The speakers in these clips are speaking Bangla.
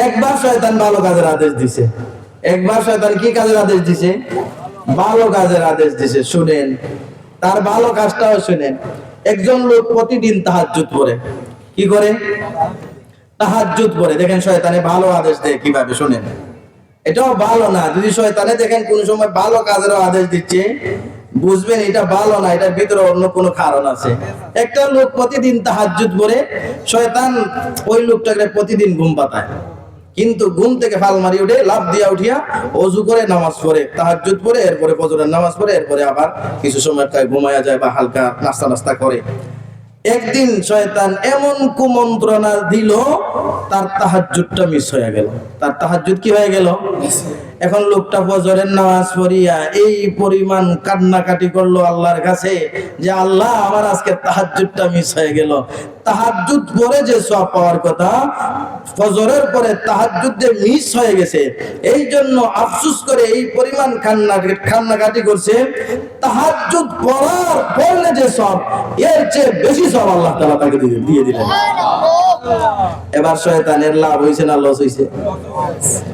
একবার শয়তান ভালো কাজের আদেশ দিছে, একবার শয়তান কি কাজের আদেশ দিছে? ভালো কাজের আদেশ দিছে। শুনেন, তার ভালো কাজটাও শুনেন। একজন লোক প্রতিদিন তাহাজ্জুদ পড়ে। কি করে? তাহাজ্জুদ পড়ে। দেখেন শয়তানে ভালো আদেশ দেয় কিভাবে, শুনেন। এটাও ভালো না। যদি শয়তানে দেখেন কোন সময় ভালো কাজেরও আদেশ দিচ্ছে, বুঝবেন এটা ভালো না, এটার ভিতরে অন্য কোনো কারণ আছে। একটা লোক প্রতিদিন তাহাজ্জুদ পড়ে, শয়তান ওই লোকটাকে প্রতিদিন ঘুম পাতায়। কিন্তু ঘুম থেকে ফাল মারি উঠে, লাফ দিয়া উঠিয়া ওযু করে নামাজ পড়ে, তাহাজ্জুদ পড়ে, এরপরে ফজরের নামাজ পড়ে, এরপরে আবার কিছু সময় ঘুমায়া যায় বা হালকা নাস্তা করে। একদিন শয়তান এমন কুমন্ত্রণা দিল, তার তাহাজ্জুদটা মিস হয়ে গেল। তার তাহাজ্জুদ কি হয়ে গেল? এখন লোকটা ফজরের নামাজ পড়িয়া এই পরিমাণ কান্নাকাটি করলো আল্লাহর কাছে যে আল্লাহ, আমার আজকে তাহাজ্জুদটা মিস হয়ে গেল। তাহাজ্জুদ পরে যে সওয়াব পাওয়ার কথা, ফজরের পরে তাহাজ্জুদ যে মিস হয়ে গেছে, এই জন্য আফসোস করে এই পরিমাণ কান্নাকাটি করছে। তাহাজ্জুদ পড়লে যে সওয়াব, এর চেয়ে বেশি সওয়াব আল্লাহ তাআলা তাকে দিয়ে দিলেন। এবার শয়তানের লাভ হইছে না লস হইছে?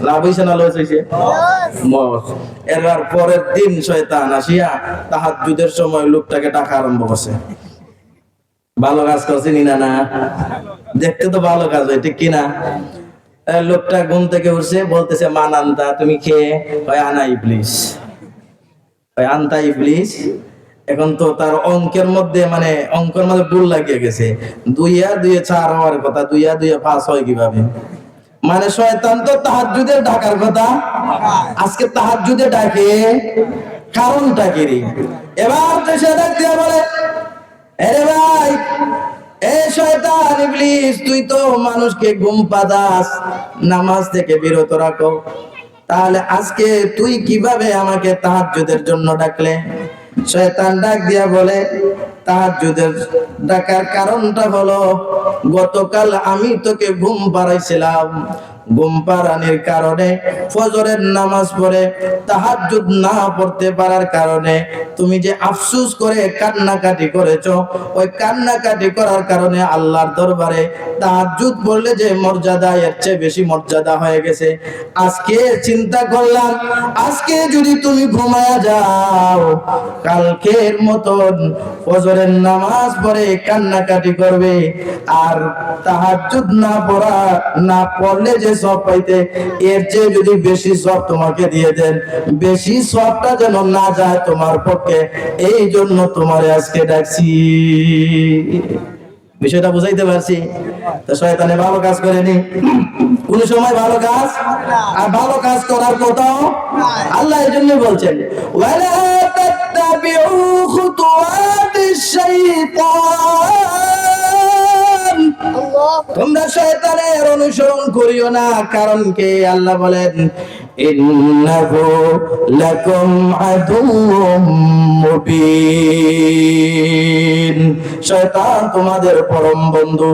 লাভ হইছে না লস হইছে? লস। এবার পরের দিন শয়তান আসিয়া তাহাজ্জুদের সময় লোকটাকে ডাকা আরম্ভ করছে। ভালো কাজ করছে নি? না, দেখতে তো ভালো কাজ হয়, ঠিক কিনা? লোকটা ঘুম থেকে উঠছে, বলতেছে মান আনতা, তুমি খেয়ে? হয় আনা ইবলিস, হয় আনতা ইবলিস। এখন তো তার অঙ্কের মধ্যে ভুল লাগিয়ে গেছে। 2 আর 2 4 হওয়ার কথা, 2 আর 2 5 হয় কিভাবে? মানে শয়তান তো তাহাজ্জুদে ডাকার কথা, আজকে তাহাজ্জুদে ডাকে, কারণটা কি রে? এবার তো সে ডাক দিয়া বলে, আরে ভাই, এ শয়তান ইবলিস, তুই তো মানুষকে ঘুম পাড়াস, নামাজ থেকে বিরত রাখো, তাহলে আজকে তুই কিভাবে আমাকে তাহাজ্জুদের জন্য ডাকলে? শয়তান ডাক দিয়া বলে, তাহাজ্জুদের ডাকার কারণটা হলো, গতকাল আমি তোকে ঘুম পাড়াইছিলাম, ঘুম পাড়ানির কারণে ফজরের নামাজ পড়ে তাহাজ্জুদ না পড়তে পারার কারণে তুমি যে আফসোস করে কান্নাকাটি করেছো, ওই কান্নাকাটি করার কারণে আল্লাহর দরবারে তাহাজ্জুদ পড়লে যে মর্যাদা, এর চেয়ে বেশি মর্যাদা হয়ে গেছে। আজকে চিন্তা করলাম, আজকে যদি তুমি ঘুমায়া যাও, কালকের মতন ফজরের নামাজ পড়ে কান্নাকাটি করবে, আর তাহাজ্জুদ না পড়লে যে সওয়াব পাইতে, এর চেয়ে যদি বেশি সওয়াব তোমাকে দিয়ে দেন, বেশি সওয়াবটা যেন না যায় তোমার পক্ষে, এই জন্য তোমারে আজকে ডাকছি। বিষয়টা বুঝাইতে পারছি? তো শয়তানে ভালো কাজ করেনি কোন সময়, ভালো কাজ আর ভালো কাজ করার কথাও আল্লাহ এই জন্য বলছেন, ওয়ালা তাত্তাবিউ খুতুওয়াতিশ শাইতান, তোমরা শয়তানের অনুসরণ করিও না। কারণ কি? আল্লাহ বলেন, ইন্নাহু লাকুম আদুউম মুবিন, শয়তান তোমাদের পরম বন্ধু।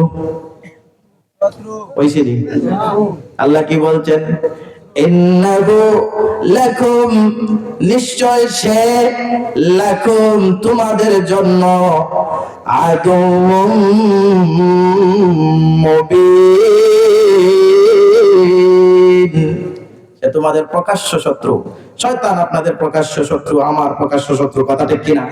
ওইসিরি আল্লাহ কি বলছেন? ইন্নাহু লাকুম, নিশ্চয় সে, লাকুম তোমাদের জন্য, আদুউম মুবিন, সে তোমাদের প্রকাশ্য শত্রু। শয়তান আপনাদের প্রকাশ্য শত্রু, আমার প্রকাশ্য শত্রু, কথা ঠিক কিনা?